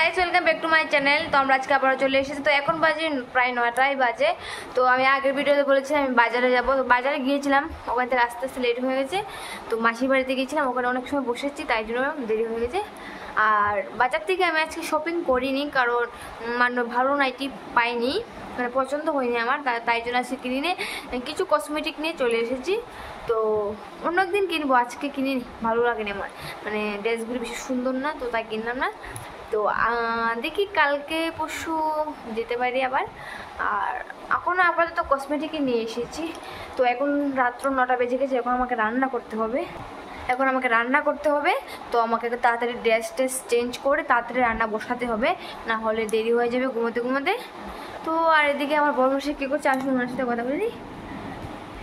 Guys welcome back to my channel. তো আমরা আজকে আবার চলে এসেছি। তো এখন বাজে প্রায় 9টাই বাজে। তো আমি আগের ভিডিওতে বলেছিলাম আমি বাজারে যাব, তো বাজারে গিয়েছিলাম, ওখান থেকে আস্তে আস্তে লেট হয়ে গেছে। তো মাসির বাড়িতে গিয়েছিলাম, ওখানে অনেক সময় বসেছি, তাই জন্য দেরি হয়ে গেছে। আর বাজার থেকে আমি আজকে শপিং করিনি, কারণ মানে ভালো নাইটি পাইনি, মানে পছন্দ হয়নি আমার, তাই জন্য আজকে কিনে কিছু কসমেটিক নিয়ে চলে এসেছি। তো অন্য একদিন কিনবো, আজকে কিনিনি, ভালো লাগেনি আমার, মানে ড্রেসগুলো বেশি সুন্দর না, তো তাই কিনলাম না। তো দেখি কালকে পরশু যেতে পারি আবার। আর এখন আপাতত কসমেটিকই নিয়ে এসেছি। তো এখন রাত্র 9টা বেজে গেছে, এখন আমাকে রান্না করতে হবে। তো আমাকে তাড়াতাড়ি ড্রেস চেঞ্জ করে তাড়াতাড়ি রান্না বসাতে হবে, না হলে দেরি হয়ে যাবে ঘুমোতে। তো আর এদিকে আমার বড় মাসি কী করছে, আসুন ওনার সাথে কথা বলি।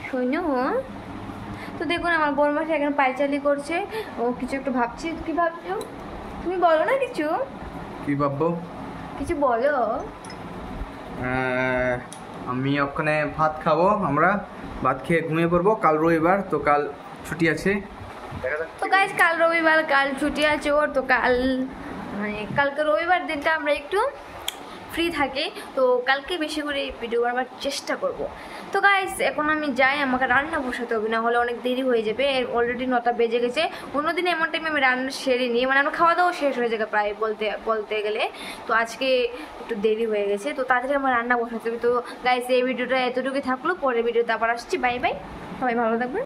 সৈন্য, তো দেখুন আমার বড় মাসি এখন পায়চালি করছে, ও কিছু একটু ভাবছি। কি ভাবছো তুমি, বলো না কিছু। কি ভাববো? কিছু বলো। আমি ওখানে ভাত খাবো, আমরা ভাত খেয়ে ঘুমিয়ে পড়বো। কাল রবিবার, তো কাল ছুটি আছে। তো গাইস কাল রবিবার, কাল ছুটি আছে ওর। তো কালকে রবিবার দিনটা আমরা একটু ফ্রি থাকি, তো কালকে বেশি করে ভিডিও বানাবার চেষ্টা করব। তো গাইস এখন আমি যাই, আমাকে রান্না বসাতে হবে, না হলে অনেক দেরি হয়ে যাবে। অলরেডি 9টা বেজে গেছে। অন্যদিন এমন টাইমে আমি রান্না সেরে নিই, মানে আমার খাওয়া দাওয়া শেষ হয়ে যাবে প্রায় বলতে গেলে। তো আজকে একটু দেরি হয়ে গেছে, তো তাড়াতাড়ি আমার রান্না বসাতে হবে। তো গাইস এই ভিডিওটা এতটুকুই থাকলো, পরের ভিডিওতে আবার আসছি। বাই বাই, সবাই ভালো থাকবে।